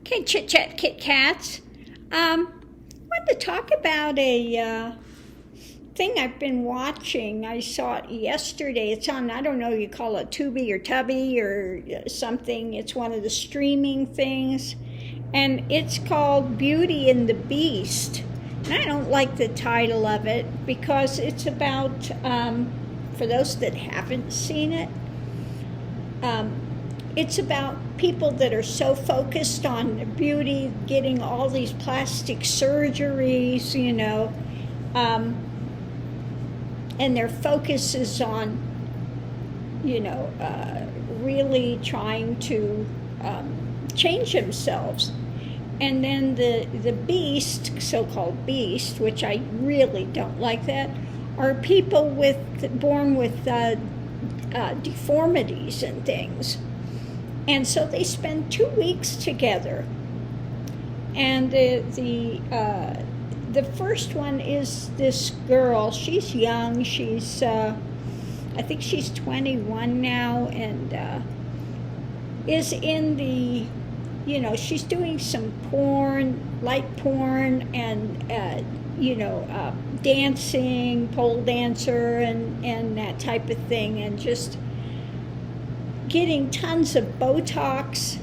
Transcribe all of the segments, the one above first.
Okay, Chit Chat Kit Kats. Wanted to talk about a thing I've been watching. I saw it yesterday. It's on, I don't know, you call it Tubi or Tubby or something. It's one of the streaming things. And it's called Beauty and the Beast. And I don't like the title of it because it's about, for those that haven't seen it, it's about people that are so focused on beauty, getting all these plastic surgeries, and their focus is on, really trying to change themselves. And then the beast, so-called beast, which I really don't like that, are people born with deformities and things. And so they spend 2 weeks together. And the first one is this girl. She's young. She's, I think she's 21 now, and is in the, she's doing some porn, light porn, and, dancing, pole dancer, and that type of thing, and just getting tons of Botox,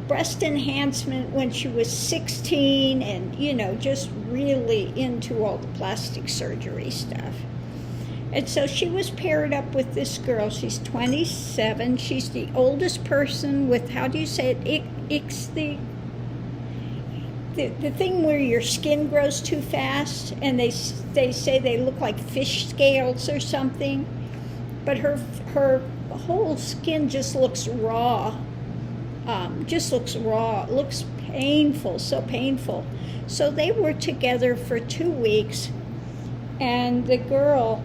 breast enhancement when she was 16, and, just really into all the plastic surgery stuff. And so she was paired up with this girl. She's 27. She's the oldest person with, how do you say it? It's the thing where your skin grows too fast, and they say they look like fish scales or something. But her whole skin just looks raw. It looks painful, so painful. So they were together for 2 weeks, and the girl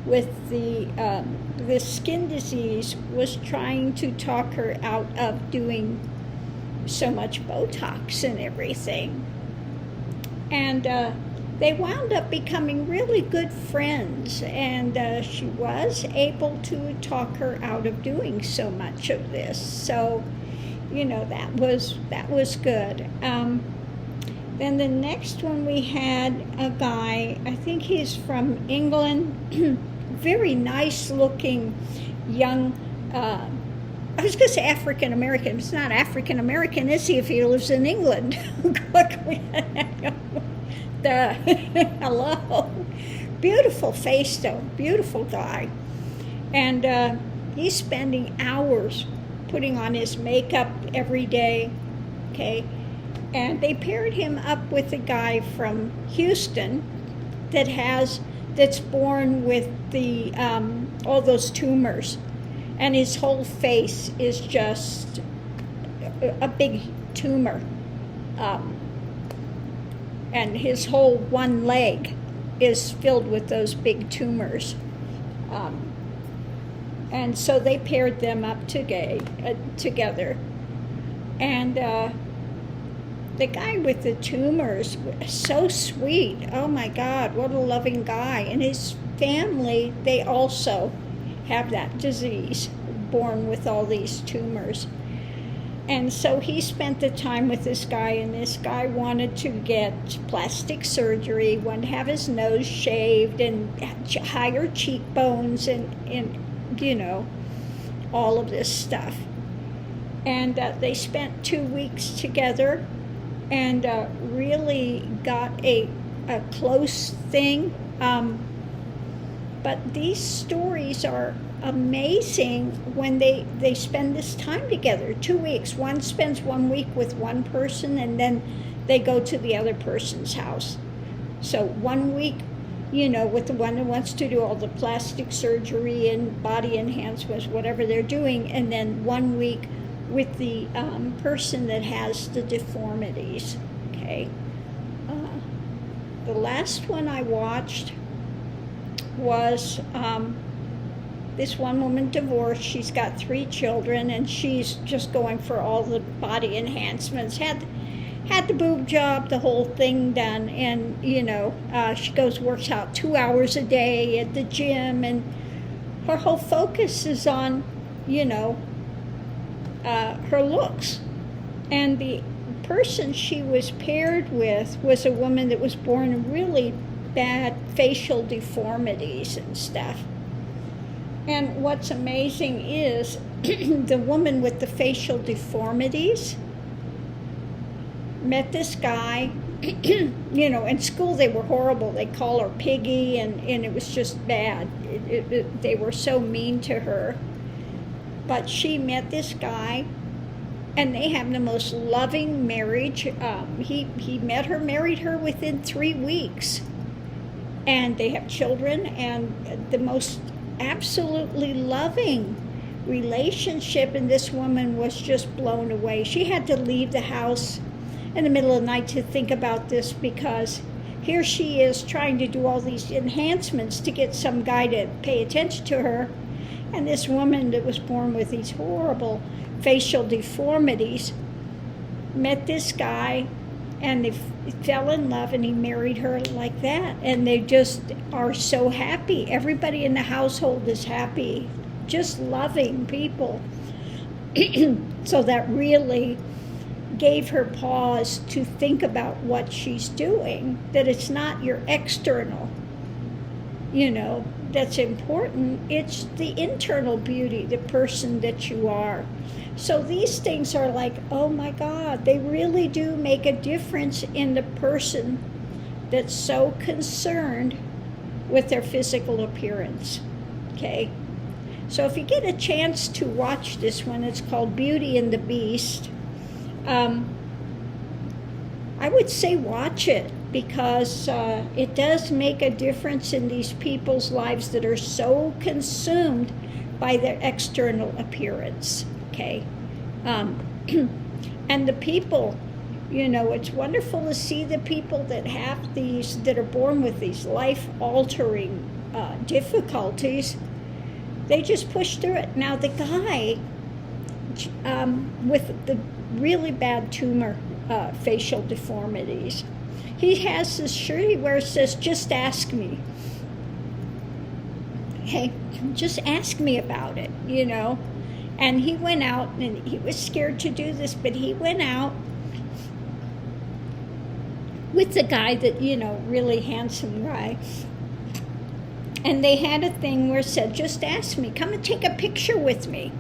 with the skin disease was trying to talk her out of doing so much Botox and everything. And they wound up becoming really good friends, and she was able to talk her out of doing so much of this. So, that was good. Then the next one, we had a guy, I think he's from England, very nice looking young, I was going to say African American. It's not African American, is he, if he lives in England? Hello. Beautiful face, though. Beautiful guy. And he's spending hours putting on his makeup every day. Okay. And they paired him up with a guy from Houston that's born with the all those tumors. And his whole face is just a big tumor. And his whole one leg is filled with those big tumors. And so they paired them up together. And the guy with the tumors was so sweet. Oh my God, what a loving guy. And his family, they also have that disease, born with all these tumors. And so he spent the time with this guy, and this guy wanted to get plastic surgery, wanted to have his nose shaved and higher cheekbones and all of this stuff. And they spent 2 weeks together and really got a close thing. But these stories are amazing when they spend this time together, 2 weeks. One spends 1 week with one person, and then they go to the other person's house. So 1 week, with the one who wants to do all the plastic surgery and body enhancements, whatever they're doing, and then 1 week with the person that has the deformities. Okay. The last one I watched was this one woman divorced. She's got 3 children, and she's just going for all the body enhancements. Had the boob job, the whole thing done, and she works out 2 hours a day at the gym, and her whole focus is on her looks. And the person she was paired with was a woman that was born with really bad facial deformities and stuff. And what's amazing is the woman with the facial deformities met this guy. You know, in school they were horrible. They call her Piggy, and it was just bad. They were so mean to her. But she met this guy, and they have the most loving marriage. He met her, married her within 3 weeks. And they have children, and the most absolutely loving relationship. And this woman was just blown away. She had to leave the house in the middle of the night to think about this, because here she is trying to do all these enhancements to get some guy to pay attention to her. And this woman that was born with these horrible facial deformities met this guy, and they fell in love, and he married her like that. And they just are so happy. Everybody in the household is happy, just loving people. So that really gave her pause to think about what she's doing, that it's not your external, you know, that's important. It's the internal beauty, the person that you are. So these things are like, oh my God, they really do make a difference in the person that's so concerned with their physical appearance. Okay? So if you get a chance to watch this one, it's called Beauty and the Beast. I would say watch it, because it does make a difference in these people's lives that are so consumed by their external appearance. Okay, and the people, you know, it's wonderful to see the people that have these, that are born with these life-altering difficulties. They just push through it. Now the guy with the really bad tumor facial deformities, he has this shirt he wears that says, "Just ask me." Hey, just ask me about it, you know. And he went out, and he was scared to do this, but he went out with the guy that, you know, really handsome guy. And they had a thing where it said, "Just ask me, come and take a picture with me."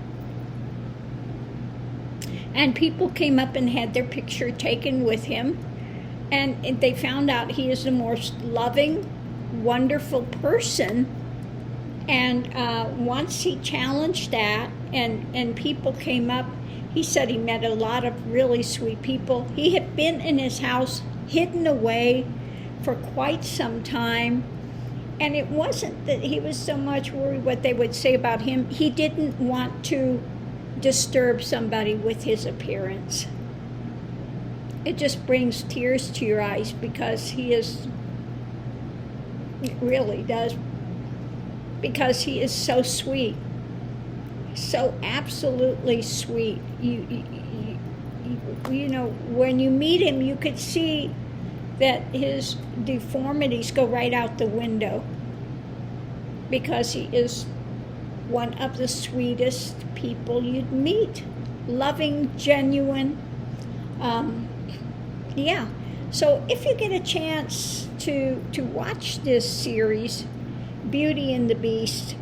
And people came up and had their picture taken with him. And they found out he is the most loving, wonderful person. And once he challenged that, and people came up, he said he met a lot of really sweet people. He had been in his house, hidden away for quite some time. And it wasn't that he was so much worried what they would say about him. He didn't want to disturb somebody with his appearance. It just brings tears to your eyes, because he is, it really does, because he is so sweet, so absolutely sweet. You know, when you meet him, you could see that his deformities go right out the window, because he is one of the sweetest people you'd meet. Loving, genuine. Yeah. So if you get a chance to watch this series, Beauty and the Beast,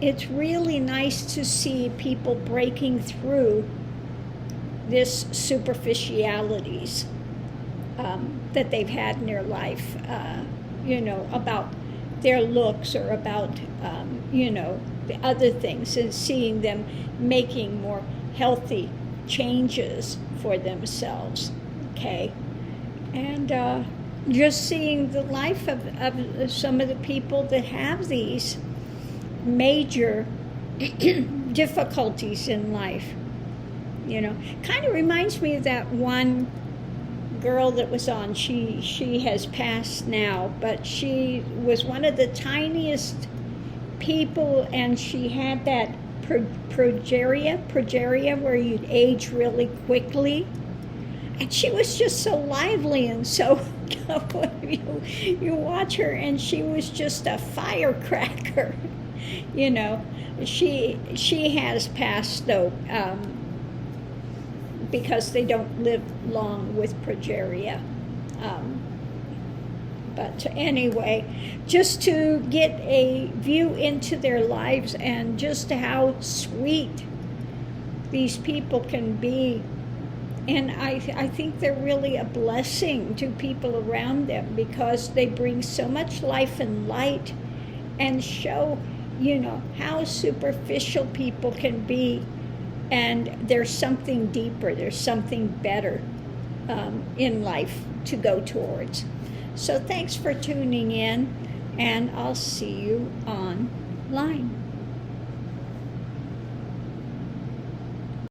it's really nice to see people breaking through this superficialities that they've had in their life, you know, about their looks, or about, you know, the other things, and seeing them making more healthy changes for themselves, okay? And just seeing the life of some of the people that have these major difficulties in life, you know. Kind of reminds me of that one girl that was on. She has passed now, but she was one of the tiniest people, and she had that progeria where you'd age really quickly, and she was just so lively, and so you watch her, and she was just a firecracker. You know, she has passed, though, because they don't live long with progeria. But anyway, just to get a view into their lives and just how sweet these people can be. And I think they're really a blessing to people around them, because they bring so much life and light and show, you know, how superficial people can be. And there's something deeper, there's something better in life to go towards. So thanks for tuning in, and I'll see you online.